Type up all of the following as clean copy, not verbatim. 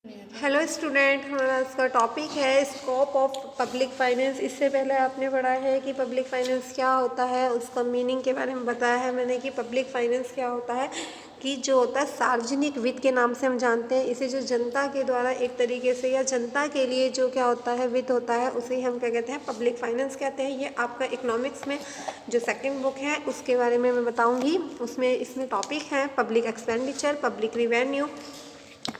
Hello student, हमारा इसका topic है स्कोप ऑफ पब्लिक फाइनेंस। इससे पहले आपने पढ़ा है कि पब्लिक फाइनेंस क्या होता है, उसका मीनिंग के बारे में बताया है मैंने कि पब्लिक फाइनेंस क्या होता है कि जो होता है सार्वजनिक वित्त के नाम से हम जानते हैं। इसे जो जनता के द्वारा एक तरीके से या जनता के लिए जो क्या होता है वित्त होता है, उसे हम क्या कहते हैं, पब्लिक फाइनेंस कहते हैं। ये आपका इकोनॉमिक्स में जो सेकेंड बुक है उसके बारे में मैं बताऊँगी। इसमें टॉपिक है public expenditure, public revenue,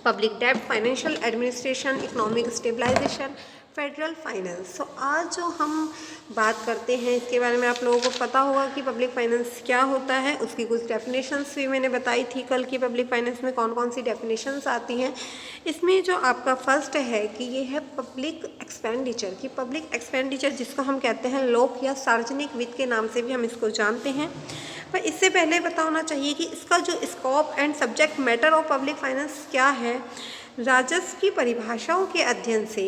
public डेब्ट, financial administration, economic stabilisation, federal finance. तो आज जो हम बात करते हैं इसके बारे में आप लोगों को पता होगा कि पब्लिक फाइनेंस क्या होता है। उसकी कुछ डेफिनेशंस भी मैंने बताई थी कल की पब्लिक फाइनेंस में कौन कौन सी डेफिनेशंस आती हैं। इसमें जो आपका फर्स्ट है कि ये है पब्लिक एक्सपेंडिचर। कि पब्लिक एक्सपेंडिचर जिसको हम कहते हैं लोक या सार्वजनिक वित्त के नाम से भी हम इसको जानते हैं। पर इससे पहले बताना चाहिए कि इसका जो scope and subject matter of public finance क्या है। राजस्व की परिभाषाओं के अध्ययन से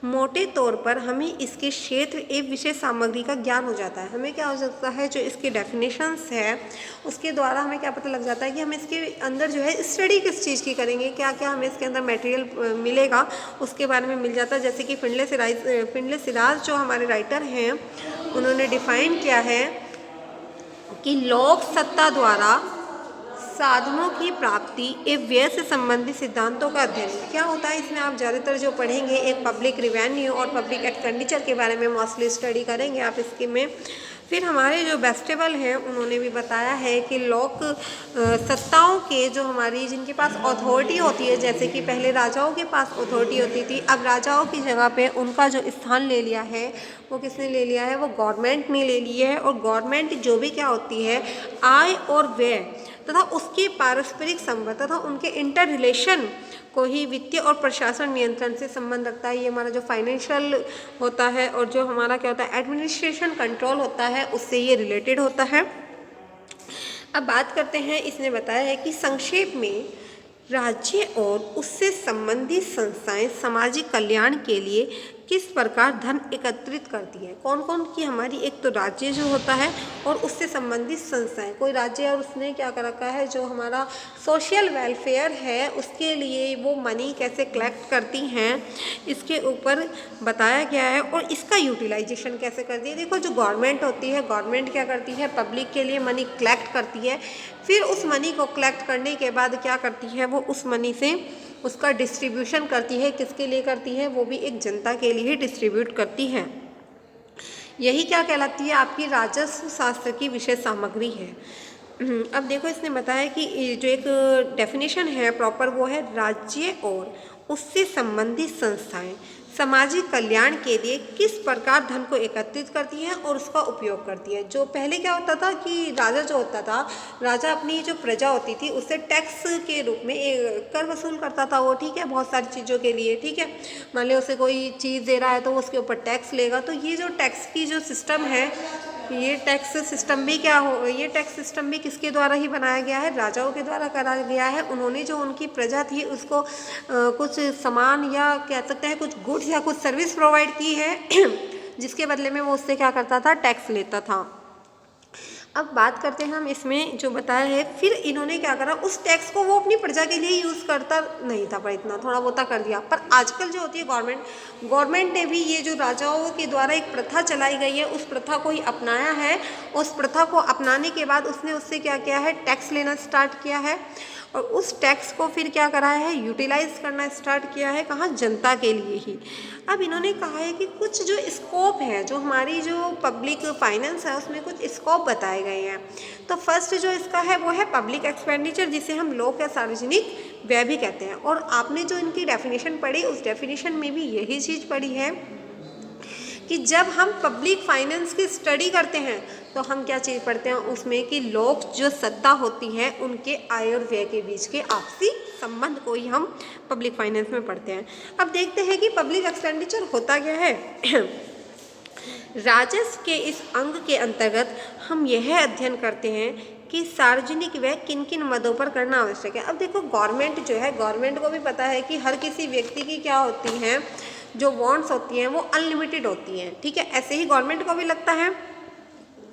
मोटे तौर पर हमें इसके क्षेत्र एवं विषय सामग्री का ज्ञान हो जाता है। हमें क्या हो सकता है, जो इसके डेफिनेशंस है उसके द्वारा हमें क्या पता लग जाता है कि हम इसके अंदर जो है स्टडी किस चीज़ की करेंगे, क्या क्या हमें इसके अंदर मटेरियल मिलेगा उसके बारे में मिल जाता है। जैसे कि फिंडले सिराज जो हमारे राइटर हैं उन्होंने डिफाइन किया है कि लोक सत्ता द्वारा साधनों की प्राप्ति एवं व्यय से संबंधित सिद्धांतों का अध्ययन। क्या होता है इसमें आप ज़्यादातर जो पढ़ेंगे एक पब्लिक रिवेन्यू और पब्लिक एक्सपेंडिचर के बारे में मोस्टली स्टडी करेंगे आप इसके में। फिर हमारे जो बेस्टेबल हैं उन्होंने भी बताया है कि लोक सत्ताओं के जो हमारी जिनके पास अथॉरिटी होती है, जैसे कि पहले राजाओं के पास अथॉरिटी होती थी, अब राजाओं की जगह पे उनका जो स्थान ले लिया है वो किसने ले लिया है, वो गवर्नमेंट ने ले लिया है। और गवर्नमेंट जो भी क्या होती है आय और व्यय तथा उसके पारस्परिक संबंध तथा उनके इंटर रिलेशन को ही वित्तीय और प्रशासन नियंत्रण से संबंध रखता है। ये हमारा जो फाइनेंशियल होता है और जो हमारा क्या होता है एडमिनिस्ट्रेशन कंट्रोल होता है उससे ये रिलेटेड होता है। अब बात करते हैं, इसने बताया है कि संक्षेप में राज्य और उससे संबंधित संस्थाएं सामाजिक कल्याण के लिए किस प्रकार धन एकत्रित करती है। कौन कौन की हमारी, एक तो राज्य जो होता है और उससे संबंधित संस्थाएं, कोई राज्य और उसने क्या कर रखा है जो हमारा सोशल वेलफेयर है उसके लिए वो मनी कैसे कलेक्ट करती हैं इसके ऊपर बताया गया है। और इसका यूटिलाइजेशन कैसे करती है। देखो जो गवर्नमेंट होती है, गवर्नमेंट क्या करती है पब्लिक के लिए मनी कलेक्ट करती है, फिर उस मनी को कलेक्ट करने के बाद क्या करती है वो उस मनी से उसका डिस्ट्रीब्यूशन करती है। किसके लिए करती है, वो भी एक जनता के लिए ही डिस्ट्रीब्यूट करती है। यही क्या कहलाती है आपकी राजस्व शास्त्र की विषय सामग्री है। अब देखो इसने बताया कि जो एक डेफिनेशन है प्रॉपर वो है राज्य और उससे संबंधित संस्थाएं सामाजिक कल्याण के लिए किस प्रकार धन को एकत्रित करती हैं और उसका उपयोग करती है। जो पहले क्या होता था कि राजा जो होता था, राजा अपनी जो प्रजा होती थी उससे टैक्स के रूप में कर वसूल करता था वो, ठीक है, बहुत सारी चीज़ों के लिए, ठीक है। मान लो उसे कोई चीज़ दे रहा है तो वो उसके ऊपर टैक्स लेगा। तो ये जो टैक्स की जो सिस्टम है, ये टैक्स सिस्टम भी किसके द्वारा ही बनाया गया है, राजाओं के द्वारा करा गया है। उन्होंने जो उनकी प्रजा थी उसको कुछ सामान या कह सकते हैं कुछ गुड्स या कुछ सर्विस प्रोवाइड की है जिसके बदले में वो उससे क्या करता था, टैक्स लेता था। अब बात करते हैं हम इसमें जो बताया है, फिर इन्होंने क्या करा, उस टैक्स को वो अपनी प्रजा के लिए यूज़ करता नहीं था पर इतना थोड़ा बहुता कर दिया। पर आजकल जो होती है गवर्नमेंट ने भी ये जो राजाओं के द्वारा एक प्रथा चलाई गई है उस प्रथा को ही अपनाया है। उस प्रथा को अपनाने के बाद उसने उससे क्या किया है, टैक्स लेना स्टार्ट किया है और उस टैक्स को फिर क्या कराया है, यूटिलाइज करना स्टार्ट किया है, कहाँ, जनता के लिए ही। अब इन्होंने कहा है कि कुछ जो स्कोप है, जो हमारी जो पब्लिक फाइनेंस है उसमें कुछ स्कोप बताए गए हैं। तो फर्स्ट जो इसका है वो है पब्लिक एक्सपेंडिचर, जिसे हम लोक या सार्वजनिक व्यय भी कहते हैं। और आपने जो इनकी डेफिनेशन पढ़ी उस डेफिनेशन में भी यही चीज़ पढ़ी है कि जब हम पब्लिक फाइनेंस की स्टडी करते हैं तो हम क्या चीज़ पढ़ते हैं उसमें कि लोग जो सत्ता होती है उनके आय और व्यय के बीच के आपसी संबंध को ही हम पब्लिक फाइनेंस में पढ़ते हैं। अब देखते हैं कि पब्लिक एक्सपेंडिचर होता क्या है। राजस्व के इस अंग के अंतर्गत हम यह अध्ययन करते हैं कि सार्वजनिक व्यय किन किन मदों पर करना आवश्यक है। अब देखो गवर्नमेंट जो है, गवर्नमेंट को भी पता है कि हर किसी व्यक्ति की क्या होती हैं, जो वॉन्ट्स होती हैं वो अनलिमिटेड होती हैं, ठीक है। ऐसे ही गवर्नमेंट को भी लगता है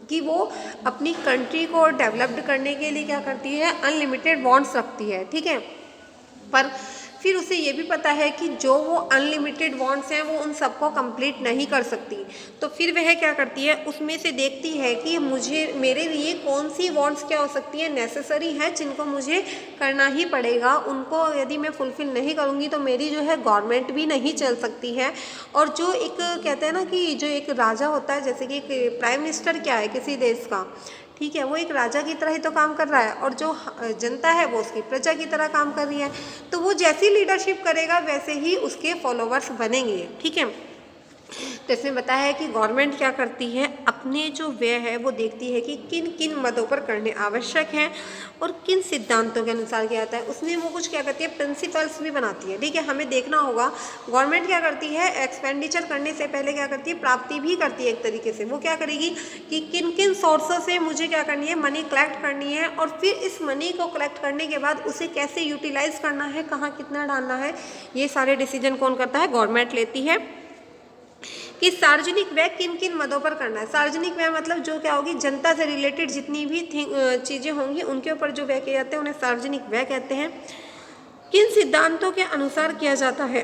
कि वो अपनी कंट्री को डेवलप्ड करने के लिए क्या करती है, अनलिमिटेड वॉन्ट्स रखती है, ठीक है। पर फिर उसे ये भी पता है कि जो वो अनलिमिटेड वांट्स हैं वो उन सबको कंप्लीट नहीं कर सकती, तो फिर वह क्या करती है, उसमें से देखती है कि मुझे मेरे लिए कौन सी वांट्स क्या हो सकती है, नेसेसरी है, जिनको मुझे करना ही पड़ेगा, उनको यदि मैं फुलफ़िल नहीं करूँगी तो मेरी जो है गवर्नमेंट भी नहीं चल सकती है। और जो एक कहते हैं ना कि जो एक राजा होता है, जैसे कि एक प्राइम मिनिस्टर क्या है किसी देश का, ठीक है, वो एक राजा की तरह ही तो काम कर रहा है, और जो जनता है वो उसकी प्रजा की तरह काम कर रही है, तो वो जैसी लीडरशिप करेगा वैसे ही उसके फॉलोवर्स बनेंगे, ठीक है। तो इसमें बताया है कि गवर्नमेंट क्या करती है, अपने जो व्यय है वो देखती है कि किन किन मदों पर करने आवश्यक हैं और किन सिद्धांतों के अनुसार किया जाता है, उसमें वो कुछ क्या करती है, प्रिंसिपल्स भी बनाती है, ठीक है। हमें देखना होगा गवर्नमेंट क्या करती है, एक्सपेंडिचर करने से पहले क्या करती है, प्राप्ति भी करती है एक तरीके से। वो क्या करेगी कि किन किन सोर्सों से मुझे क्या करनी है, मनी कलेक्ट करनी है, और फिर इस मनी को कलेक्ट करने के बाद उसे कैसे यूटिलाइज करना है, कहाँ कितना डालना है, ये सारे डिसीजन कौन करता है, गवर्नमेंट लेती है। कि सार्वजनिक व्यय किन किन मदों पर करना है। सार्वजनिक व्यय मतलब जो क्या होगी, जनता से रिलेटेड जितनी भी चीज़ें होंगी उनके ऊपर जो व्यय किए जाते हैं उन्हें सार्वजनिक व्यय कहते हैं। किन सिद्धांतों के अनुसार किया जाता है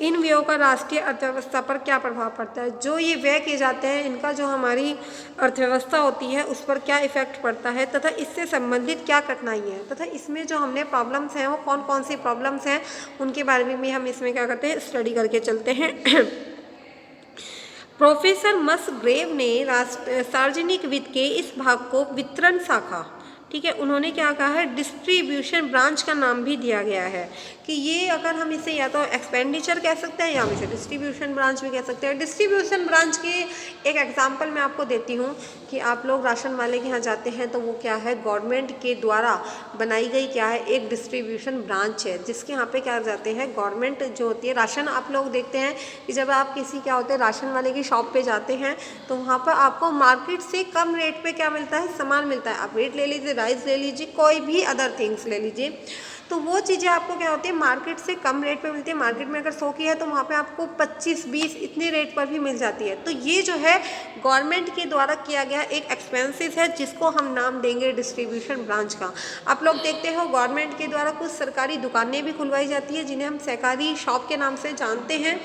इन व्ययों का राष्ट्रीय अर्थव्यवस्था पर क्या प्रभाव पड़ता है। जो ये व्यय किए जाते हैं इनका जो हमारी अर्थव्यवस्था होती है उस पर क्या इफेक्ट पड़ता है, तथा इससे संबंधित क्या कठिनाई है, तथा इसमें जो हमने प्रॉब्लम्स हैं वो कौन कौन सी प्रॉब्लम्स हैं उनके बारे में भी हम इसमें क्या करते हैं, स्टडी करके चलते हैं। प्रोफेसर मसग्रेव ने सार्वजनिक वित्त के इस भाग को वितरण शाखा, ठीक है, उन्होंने क्या कहा है, डिस्ट्रीब्यूशन ब्रांच का नाम भी दिया गया है कि ये अगर हम इसे या तो एक्सपेंडिचर कह सकते हैं या हम इसे डिस्ट्रीब्यूशन ब्रांच भी कह सकते हैं। डिस्ट्रीब्यूशन ब्रांच के एक एग्जांपल मैं आपको देती हूँ कि आप लोग राशन वाले के यहाँ जाते हैं तो वो क्या है, गवर्नमेंट के द्वारा बनाई गई क्या है, एक डिस्ट्रीब्यूशन ब्रांच है, जिसके यहाँ पे क्या जाते हैं, गवर्नमेंट जो होती है, राशन आप लोग देखते हैं कि जब आप किसी क्या होते हैं राशन वाले की शॉप पे जाते हैं तो वहाँ पर आपको मार्केट से कम रेट पे क्या मिलता है, सामान मिलता है। आप रेट ले लीजिए, राइस ले लीजिए, कोई भी अदर थिंग्स ले लीजिए, तो वो चीज़ें आपको क्या होती है, मार्केट से कम रेट पे मिलती है। मार्केट में अगर 100 की है तो वहाँ पे आपको 25-20 इतने रेट पर भी मिल जाती है। तो ये जो है गवर्नमेंट के द्वारा किया गया एक एक्सपेंसेस है जिसको हम नाम देंगे डिस्ट्रीब्यूशन ब्रांच का। आप लोग देखते हो गवर्नमेंट के द्वारा कुछ सरकारी दुकानें भी खुलवाई जाती है जिन्हें हम सहकारी शॉप के नाम से जानते हैं।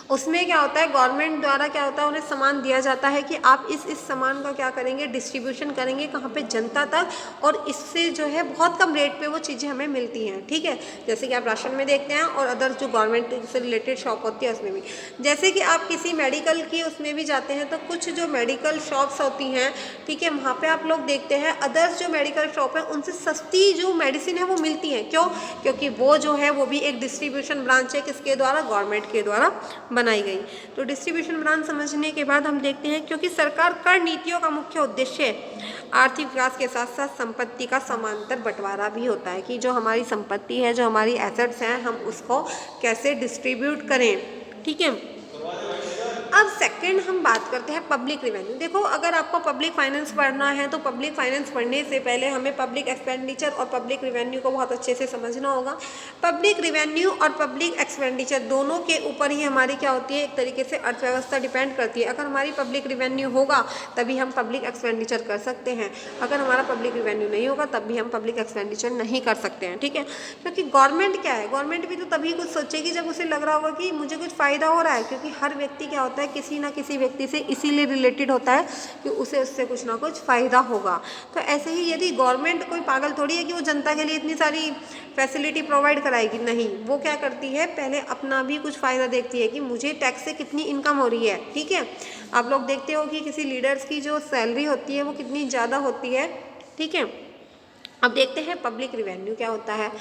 उसमें क्या होता है, गवर्नमेंट द्वारा क्या होता है, उन्हें सामान दिया जाता है कि आप इस सामान का क्या करेंगे, डिस्ट्रीब्यूशन करेंगे कहाँ पे, जनता तक, और इससे जो है बहुत कम रेट पे वो चीज़ें हमें मिलती हैं, ठीक है। जैसे कि आप राशन में देखते हैं और अदर जो गवर्नमेंट से रिलेटेड शॉप होती है उसमें भी, जैसे कि आप किसी मेडिकल की उसमें भी जाते हैं तो कुछ जो मेडिकल शॉप्स होती हैं, ठीक है, वहाँ पर आप लोग देखते हैं अदर्स जो मेडिकल शॉप है उनसे सस्ती जो मेडिसिन है वो मिलती हैं। क्यों? क्योंकि वो जो है वो भी एक डिस्ट्रीब्यूशन ब्रांच है, किसके द्वारा, गवर्नमेंट के द्वारा बनाई गई। तो डिस्ट्रीब्यूशन ब्रांच समझने के बाद हम देखते हैं क्योंकि सरकार कर नीतियों का मुख्य उद्देश्य आर्थिक विकास के साथ साथ संपत्ति का समांतर बंटवारा भी होता है कि जो हमारी संपत्ति है, जो हमारी एसेट्स हैं, हम उसको कैसे डिस्ट्रीब्यूट करें, ठीक है। अब सेकंड हम बात करते हैं पब्लिक रिवेन्यू। देखो अगर आपको पब्लिक फाइनेंस पढ़ना है तो पब्लिक फाइनेंस पढ़ने से पहले हमें पब्लिक एक्सपेंडिचर और पब्लिक रिवेन्यू को बहुत अच्छे से समझना होगा। पब्लिक रिवेन्यू और पब्लिक एक्सपेंडिचर दोनों के ऊपर ही हमारी क्या होती है, एक तरीके से अर्थव्यवस्था डिपेंड करती है। अगर हमारी पब्लिक रिवेन्यू होगा तभी हम पब्लिक एक्सपेंडिचर कर सकते हैं, अगर हमारा पब्लिक रिवेन्यू नहीं होगा तब भी हम पब्लिक एक्सपेंडिचर नहीं कर सकते हैं, ठीक है। क्योंकि गवर्नमेंट क्या है, गवर्नमेंट भी तो तभी कुछ सोचेगी जब उसे लग रहा होगा कि मुझे कुछ फ़ायदा हो रहा है, क्योंकि हर व्यक्ति क्या होता है, किसी ना किसी व्यक्ति से इसीलिए रिलेटेड होता है कि उसे उससे कुछ ना कुछ फ़ायदा होगा। तो ऐसे ही यदि गवर्नमेंट कोई पागल थोड़ी है कि वो जनता के लिए इतनी सारी फैसिलिटी प्रोवाइड कराएगी, नहीं, वो क्या करती है, पहले अपना भी कुछ फ़ायदा देखती है कि मुझे टैक्स से कितनी इनकम हो रही है, ठीक है। आप लोग देखते हो कि किसी लीडर्स की जो सैलरी होती है वो कितनी ज़्यादा होती है, ठीक है। अब देखते हैं पब्लिक रिवेन्यू क्या होता है।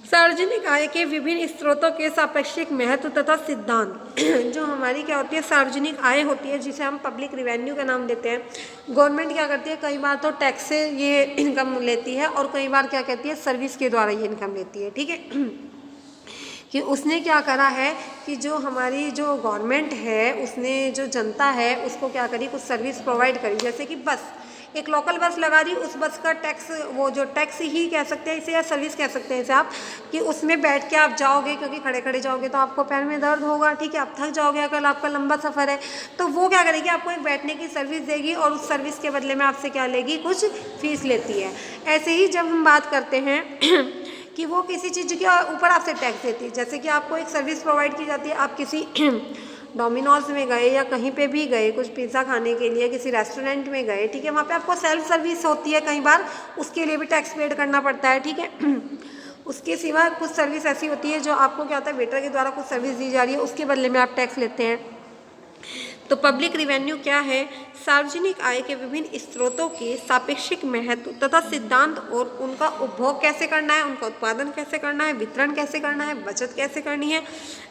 सार्वजनिक आय के विभिन्न स्रोतों के सापेक्षिक महत्व तथा सिद्धांत जो हमारी क्या होती है, सार्वजनिक आय होती है जिसे हम पब्लिक रिवेन्यू का नाम देते हैं। गवर्नमेंट क्या करती है, कई बार तो टैक्स से ये इनकम लेती है और कई बार क्या कहती है, सर्विस के द्वारा ये इनकम लेती है, ठीक है। कि उसने क्या करा है कि जो हमारी जो गवर्नमेंट है उसने जो जनता है उसको क्या करी, कुछ सर्विस प्रोवाइड करी। जैसे कि बस, एक लोकल बस लगा दी, उस बस का टैक्स, वो जो टैक्स ही कह सकते हैं इसे या सर्विस कह सकते हैं इसे आप, कि उसमें बैठ के आप जाओगे, क्योंकि खड़े खड़े जाओगे तो आपको पैर में दर्द होगा, ठीक है, आप थक जाओगे अगर आपका लंबा सफ़र है, तो वो क्या करेगी, आपको एक बैठने की सर्विस देगी और उस सर्विस के बदले में आपसे क्या लेगी, कुछ फीस लेती है। ऐसे ही जब हम बात करते हैं कि वो किसी चीज़ के ऊपर आपसे टैक्स देती है। जैसे कि आपको एक सर्विस प्रोवाइड की जाती है, आप किसी डोमिनोज में गए या कहीं पे भी गए कुछ पिज़्ज़ा खाने के लिए, किसी रेस्टोरेंट में गए, ठीक है, वहाँ पे आपको सेल्फ सर्विस होती है, कई बार उसके लिए भी टैक्स पेड करना पड़ता है, ठीक है। उसके सिवा कुछ सर्विस ऐसी होती है जो आपको क्या होता है, वेटर के द्वारा कुछ सर्विस दी जा रही है, उसके बदले में आप टैक्स लेते हैं। तो पब्लिक रिवेन्यू क्या है? सार्वजनिक आय के विभिन्न स्रोतों के सापेक्षिक महत्व तथा सिद्धांत और उनका उपभोग कैसे करना है, उनका उत्पादन कैसे करना है, वितरण कैसे करना है, बचत कैसे करनी है,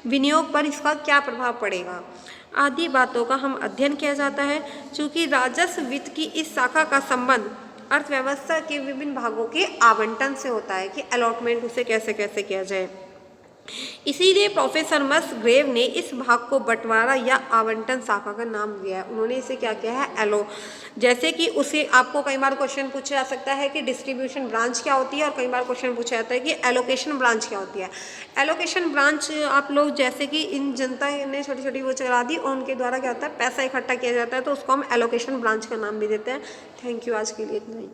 विनियोग पर इसका क्या प्रभाव पड़ेगा, आदि बातों का हम अध्ययन किया जाता है। चूँकि राजस्व वित्त की इस शाखा का संबंध अर्थव्यवस्था के विभिन्न भागों के आवंटन से होता है कि अलॉटमेंट उसे कैसे कैसे किया जाए, इसीलिए प्रोफेसर मसग्रेव ने इस भाग को बंटवारा या आवंटन शाखा का नाम दिया है। उन्होंने इसे क्या किया है? एलो। जैसे कि उसे आपको कई बार क्वेश्चन पूछा जा सकता है कि डिस्ट्रीब्यूशन ब्रांच क्या होती है, और कई बार क्वेश्चन पूछा जाता है कि एलोकेशन ब्रांच क्या होती है। एलोकेशन ब्रांच आप लोग जैसे कि इन जनता ने छोटी छोटी वो चला दी और उनके द्वारा क्या होता है, पैसा इकट्ठा किया जाता है, तो उसको हम एलोकेशन ब्रांच का नाम भी देते हैं। थैंक यू, आज के लिए इतना ही।